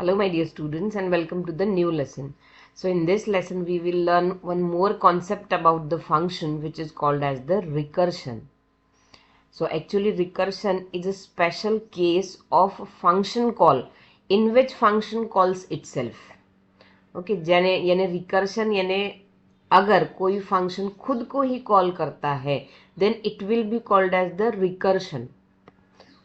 Hello my dear students and welcome to the new lesson. So in this lesson we will learn one more concept about the function which is called as the recursion. So actually recursion is a special case of function call in which function calls itself. Okay, यानी recursion यानी अगर कोई function खुद को ही call करता है then it will be called as the recursion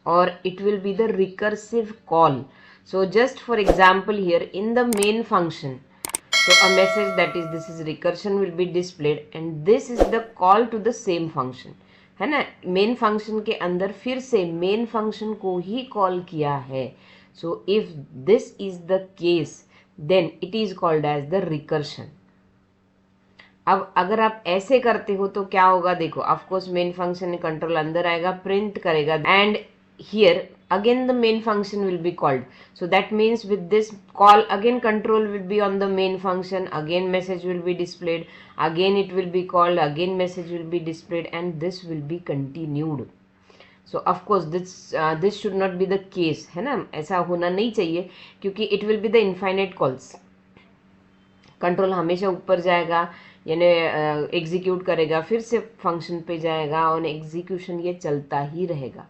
or it will be the recursive call. So just for example here in the main function, so a message that is this is recursion will be displayed and this is the call to the same function है ना. Main function के अंदर फिर से main function को ही call किया है. So if this is the case then it is called as the recursion. अब अगर आप ऐसे करते हो तो क्या होगा, देखो of course main function control अंदर आएगा, प्रिंट करेगा and here again the main function will be called. So that means with this call again control will be on the main function, again message will be displayed, again it will be called, again message will be displayed and this will be continued. So of course this should not be the case है ना, ऐसा होना नहीं चाहिए क्योंकि it will be the infinite calls. Control हमेशा ऊपर जाएगा यानी एग्जीक्यूट करेगा, फिर से फंक्शन पे जाएगा और एग्जीक्यूशन ये चलता ही रहेगा.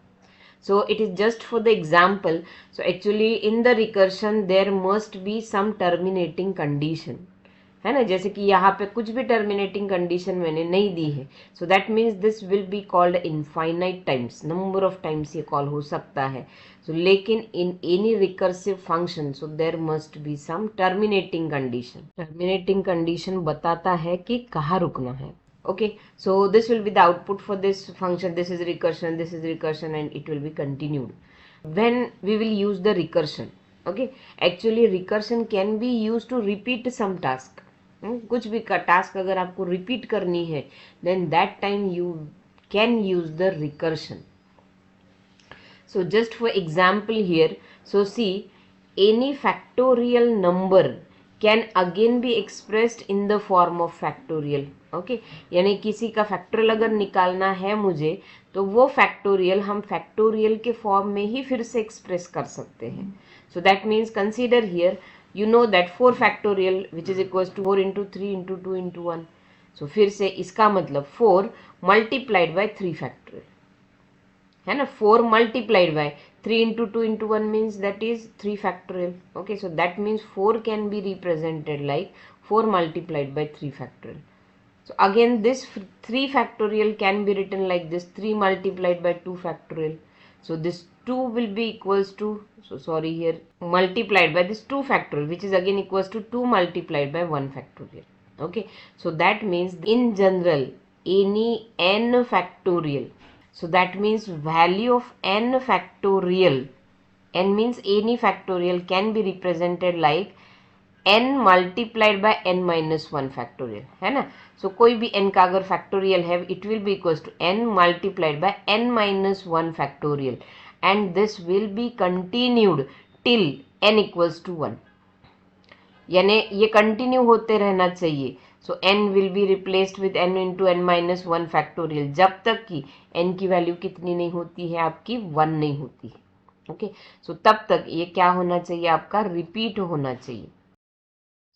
So it is just for the example. So actually in the recursion there must be some terminating condition है ना, जैसे कि यहाँ पे कुछ भी terminating condition मैंने नहीं दी है. So that means this will be called infinite times, number of times ये call हो सकता है. So लेकिन in any recursive function so there must be some terminating condition. Terminating condition बताता है कि कहाँ रुकना है. Okay, so this will be the output for this function. This is recursion and it will be continued when we will use the recursion. Okay, actually recursion can be used to repeat some task. कुछ भी का task अगर आपको repeat करनी है then that time you can use the recursion. So just for example here, so see any factorial number can again be expressed in the form of factorial. Okay यानी किसी का फैक्टोरियल अगर निकालना है मुझे तो वो फैक्टोरियल हम फैक्टोरियल के फॉर्म में ही फिर से एक्सप्रेस कर सकते हैं. So that means consider here you know that 4 factorial which is equals to 4 into 3 into 2 into 1. So फिर से इसका मतलब 4 मल्टीप्लाइड बाय 3 फैक्टोरियल है ना. 4 multiplied bye 3 into 2 into 1 means that is 3 factorial. Okay, so that means 4 can be represented like 4 multiplied by 3 factorial. So again this 3 factorial can be written like this 3 multiplied by 2 factorial. So this 2 will be equals to, so sorry here, multiplied by this 2 factorial which is again equals to 2 multiplied by 1 factorial. Okay, so that means in general any n factorial, so that means value of n factorial, n means any factorial can be represented like n multiplied by n minus 1 factorial है ना. so कोई भी n का अगर factorial है it will be equals to n multiplied by n minus 1 factorial and this will be continued till n equals to 1. यानी ये continue होते रहना चाहिए. सो n will be replaced with n into n minus 1 factorial जब तक कि n की value कितनी नहीं होती है, आपकी 1 नहीं होती है. ओके, सो तब तक ये क्या होना चाहिए, आपका रिपीट होना चाहिए.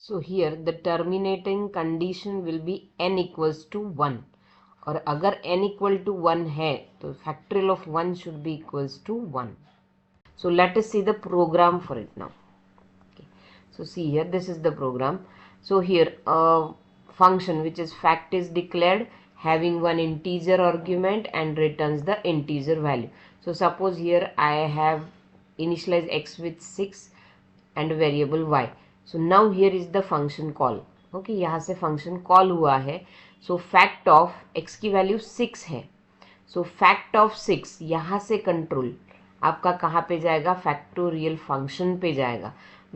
So here the terminating condition will be n equals to 1 और अगर n इक्वल टू 1 है तो factorial of 1 should be equals to 1. So let us see the program for it now. So see here, this is the program. So here a function which is fact is declared having one integer argument and returns the integer value. So suppose here I have initialized x with 6 and variable y. So now here is the function call. Okay, यहाँ से function call हुआ है. So fact of x की value 6 है. So fact of 6 यहाँ से control आपका कहाँ पे जाएगा, फैक्टोरियल फंक्शन पे जाएगा.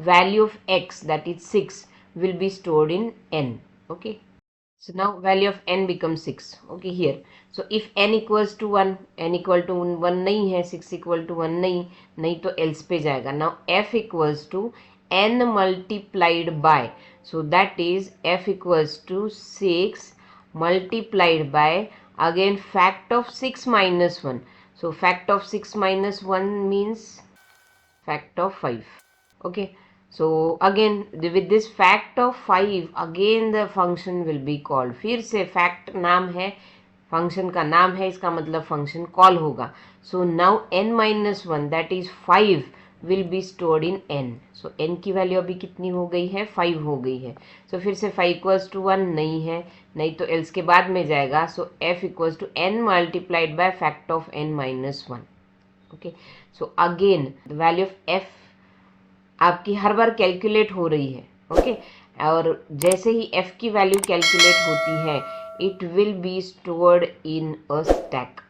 Value of x that is 6 will be stored in n. Okay, so now value of n becomes 6. Okay, here so if n equals to 1, n equal to 1 नहीं है, 6 equal to 1 नहीं तो else पे जाएगा. now f equals to n multiplied by, so that is f equals to 6 multiplied by again fact of 6 minus 1. so fact of 6 minus 1 means fact of 5. Okay, So again with this fact of 5 again the function will be called. फिर से fact नाम है, function का नाम है, इसका मतलब function call होगा. So now n minus 1 that is 5 will be stored in n. So n की वैल्यू अभी कितनी हो गई है, 5 हो गई है. सो फिर से 5 इक्वल्स टू 1 नहीं है, नहीं तो एल्स के बाद में जाएगा. So f equals to n multiplied by fact of n minus 1. Okay, so again the value of f आपकी हर बार कैलकुलेट हो रही है. ओके, और जैसे ही f की वैल्यू कैलकुलेट होती है it will be stored in a stack.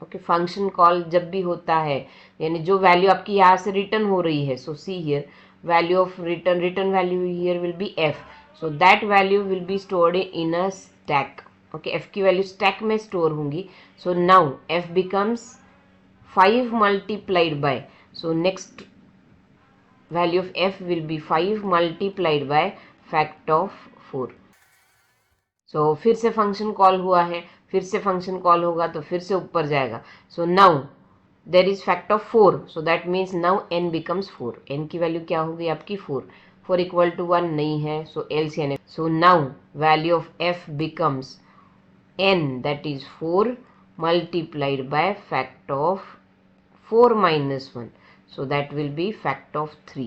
Okay, function call जब भी होता है यानी जो वैल्यू आपकी यहाँ से रिटर्न हो रही है, so see here value of return value here will be f. So that value will be stored in a stack. Okay, f की वैल्यू स्टैक में स्टोर होंगी. So now f becomes 5 multiplied by, so next value of f will be 5 multiplied by fact of 4. so फिर से function call हुआ है, फिर से function call होगा तो फिर से ऊपर जाएगा. So now there is fact of 4, so that means now n becomes 4. n की वैल्यू क्या होगी आपकी 4. 4 इक्वल टू 1 नहीं है, सो LCN. So now value of f becomes n that is 4 multiplied by fact of 4 minus 1. So that will be fact of 3.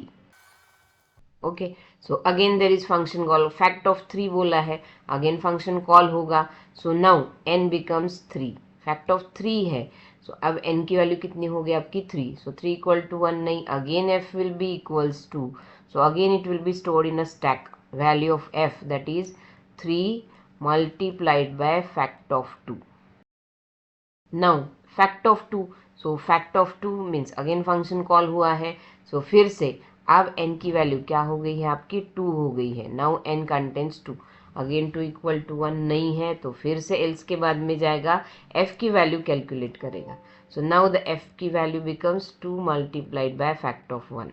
Okay, so again there is function call. Fact of 3 बोला है, again function call होगा. So now n becomes 3. Fact of 3 है, so अब n की value कितनी हो गई आपकी 3. So 3 equal to 1 नहीं, again f will be equals to, so again it will be stored in a stack. Value of f that is 3 multiplied by fact of 2. Now fact of 2, so fact of 2 means again function call हुआ है. सो फिर से अब n की value क्या हो गई है आपकी 2 हो गई है. Now n contents 2. Again 2 equal to 1 नहीं है, तो फिर से एल्स के बाद में जाएगा, f की वैल्यू कैलकुलेट करेगा. सो नाउ द f की value becomes 2 multiplied by fact of 1.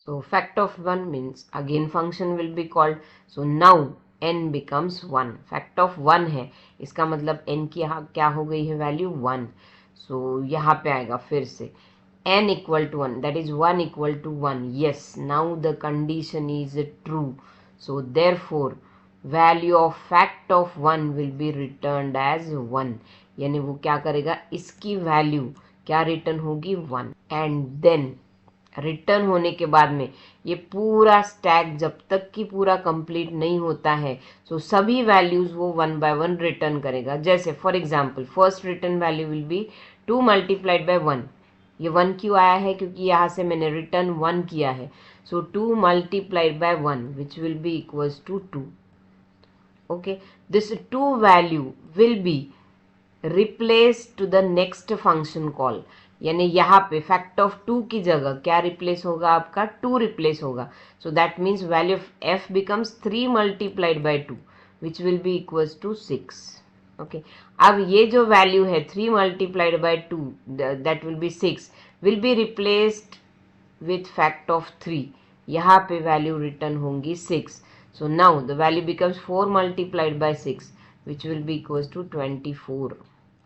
So fact of 1 means again function will be called. So now n becomes 1. Fact of 1 है, इसका मतलब n की यहाँ क्या हो गई है वैल्यू 1. सो यहाँ पे आएगा फिर से n equal to 1 that is 1 equal to 1. Yes, now the condition is true. So therefore value of fact of 1 will be returned as 1. यानी वो क्या करेगा, इसकी वैल्यू क्या रिटर्न होगी 1. एंड देन रिटर्न होने के बाद में ये पूरा स्टैक जब तक कि पूरा कंप्लीट नहीं होता है, सो सभी वैल्यूज वो 1 बाय 1 रिटर्न करेगा. जैसे for example first return value will B 2 multiplied by 1. ये 1 क्यों आया है, क्योंकि यहाँ से मैंने रिटर्न 1 किया है. So 2 multiplied by 1 which will be equals to 2. Okay, this 2 value will be replace to the next function call. यानी यहाँ पे फैक्ट ऑफ 2 की जगह क्या रिप्लेस होगा आपका 2 रिप्लेस होगा. So that means value of f becomes 3 multiplied by 2 which will be equals to 6. Okay, अब ये जो वैल्यू है 3 multiplied by 2 that will be 6 will be replaced with fact of 3. यहाँ पे वैल्यू रिटर्न होंगी 6. So now the value becomes 4 multiplied by 6 which will be equals to 24.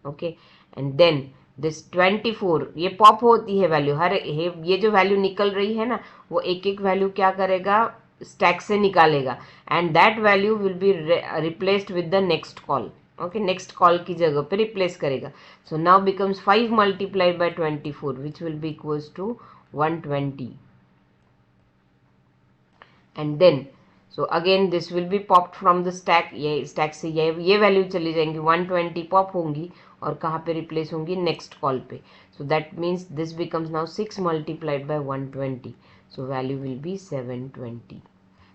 okay, and then this 24 ये pop होती है value, हर ये जो value निकल रही है ना, वो एक एक वैल्यू क्या करेगा स्टैक से निकालेगा, and that value will be replaced with the next call. Okay, next call की जगह पे रिप्लेस करेगा. So now becomes 5 multiplied by 24 which will be equals to 120. And then so again this will be popped from the stack. ये stack से ये value चली जाएंगी, 120 pop होंगी और कहाँ पे रिप्लेस होंगी नेक्स्ट कॉल पे. So that means this becomes now 6 multiplied by 120. So value will be 720.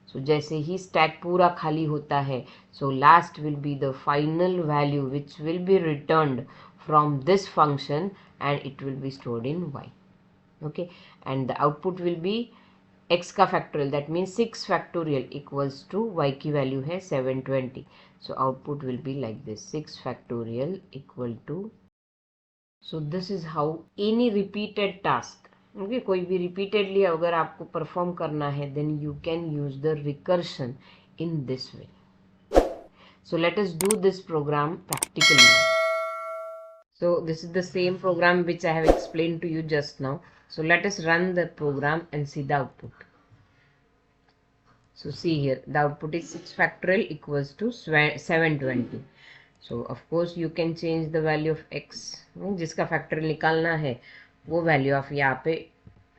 सो जैसे ही स्टैक पूरा खाली होता है, so last will be the final value which will be returned from this function and it will be stored in y. Okay, and the output will be x का factorial, that means 6 factorial equals to y की value है 720. सो output will be like this 6 factorial equal to. So this is how any repeated task, okay, कोई भी repeatedly अगर आपको perform करना है then you can use the recursion in this way. So let us do this program practically. So this is the same program which I have explained to you just now. So let us run the program and see the output. So see here, the output is 6 factorial equals to 720. So of course you can change the value of x, जिसका factorial निकालना है वो value आप यहाँ पे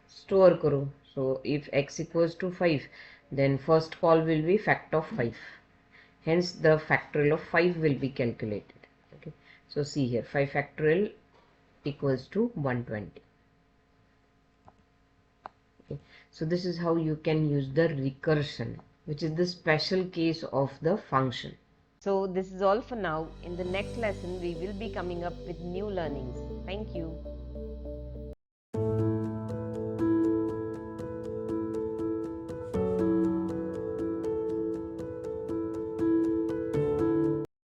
store करो. So if x equals to 5, then first call will be fact of 5. Hence the factorial of 5 will be calculated. Okay. So see here, 5 factorial equals to 120. Okay. So this is how you can use the recursion, which is the special case of the function. So this is all for now. In the next lesson, we will be coming up with new learnings. Thank you.